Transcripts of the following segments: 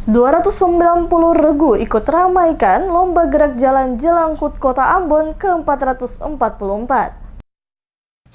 290 regu ikut ramaikan Lomba Gerak Jalan Jelang HUT Kota Ambon ke-444.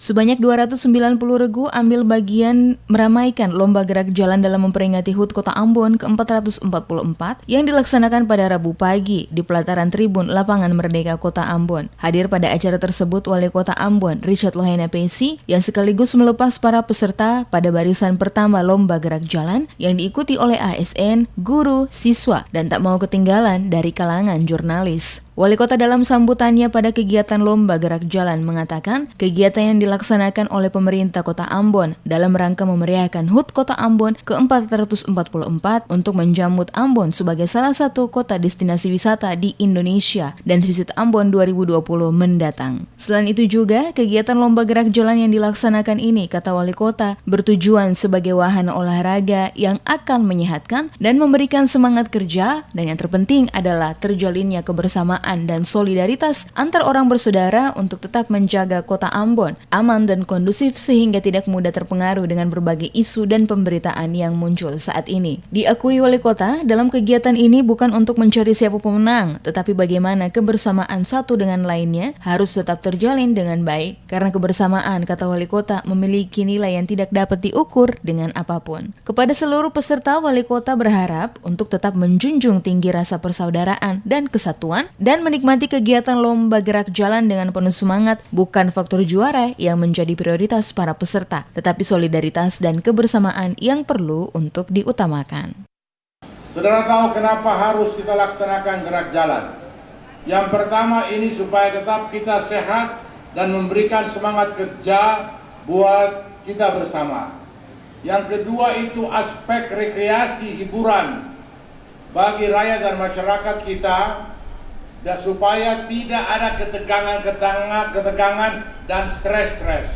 Sebanyak 290 regu ambil bagian meramaikan Lomba Gerak Jalan dalam memperingati HUT Kota Ambon ke-444 yang dilaksanakan pada Rabu pagi di pelataran Tribun Lapangan Merdeka Kota Ambon. Hadir pada acara tersebut Wali Kota Ambon, Richard Lohena PC, yang sekaligus melepas para peserta pada barisan pertama Lomba Gerak Jalan yang diikuti oleh ASN, guru, siswa, dan tak mau ketinggalan dari kalangan jurnalis. Wali Kota dalam sambutannya pada kegiatan Lomba Gerak Jalan mengatakan kegiatan yang dilaksanakan oleh pemerintah Kota Ambon dalam rangka memeriahkan HUT Kota Ambon ke-444 untuk menjamu Ambon sebagai salah satu kota destinasi wisata di Indonesia dan Visit Ambon 2020 mendatang. Selain itu juga, kegiatan Lomba Gerak Jalan yang dilaksanakan ini, kata Wali Kota, bertujuan sebagai wahana olahraga yang akan menyehatkan dan memberikan semangat kerja, dan yang terpenting adalah terjalinnya kebersamaan dan solidaritas antar orang bersaudara untuk tetap menjaga Kota Ambon aman dan kondusif sehingga tidak mudah terpengaruh dengan berbagai isu dan pemberitaan yang muncul saat ini. Diakui Wali Kota, dalam kegiatan ini bukan untuk mencari siapa pemenang, tetapi bagaimana kebersamaan satu dengan lainnya harus tetap terjalin dengan baik. Karena kebersamaan, kata Wali Kota, memiliki nilai yang tidak dapat diukur dengan apapun. Kepada seluruh peserta, Wali Kota berharap untuk tetap menjunjung tinggi rasa persaudaraan dan kesatuan dan menikmati kegiatan Lomba Gerak Jalan dengan penuh semangat, bukan faktor juara yang menjadi prioritas para peserta, tetapi solidaritas dan kebersamaan yang perlu untuk diutamakan. Saudara tahu kenapa harus kita laksanakan gerak jalan? Yang pertama ini supaya tetap kita sehat dan memberikan semangat kerja buat kita bersama. Yang kedua itu aspek rekreasi hiburan bagi rakyat dan masyarakat kita, dan supaya tidak ada ketegangan dan stres.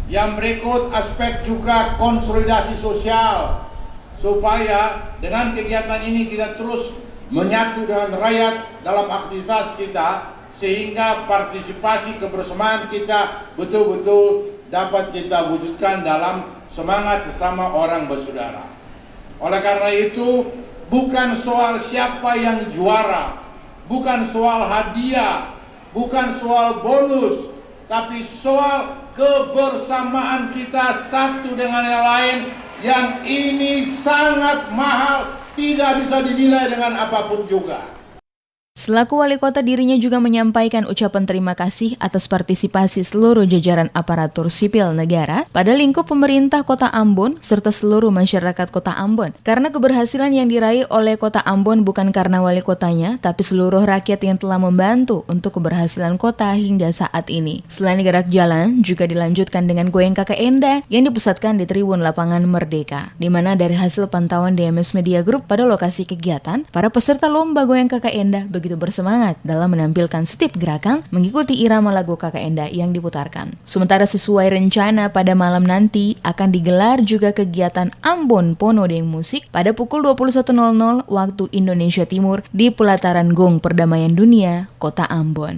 Yang berikut aspek juga konsolidasi sosial, supaya dengan kegiatan ini kita terus menyatu dengan rakyat dalam aktivitas kita, sehingga partisipasi kebersamaan kita betul-betul dapat kita wujudkan dalam semangat sesama orang bersaudara. Oleh karena itu, bukan soal siapa yang juara, bukan soal hadiah, bukan soal bonus, tapi soal kebersamaan kita satu dengan yang lain, yang ini sangat mahal, tidak bisa dinilai dengan apapun juga. Selaku Wali Kota, dirinya juga menyampaikan ucapan terima kasih atas partisipasi seluruh jajaran aparatur sipil negara pada lingkup pemerintah Kota Ambon serta seluruh masyarakat Kota Ambon. Karena keberhasilan yang diraih oleh Kota Ambon bukan karena wali kotanya, tapi seluruh rakyat yang telah membantu untuk keberhasilan kota hingga saat ini. Selain gerak jalan, juga dilanjutkan dengan Goyang Kakak Enda yang dipusatkan di Tribun Lapangan Merdeka, di mana dari hasil pantauan DMS Media Group pada lokasi kegiatan, para peserta Lomba Goyang Kakak Enda begitu bersemangat dalam menampilkan setiap gerakan mengikuti irama lagu Kakak Enda yang diputarkan. Sementara sesuai rencana pada malam nanti akan digelar juga kegiatan Ambon Pono Deng Musik pada pukul 21.00 waktu Indonesia Timur di pelataran Gong Perdamaian Dunia, Kota Ambon.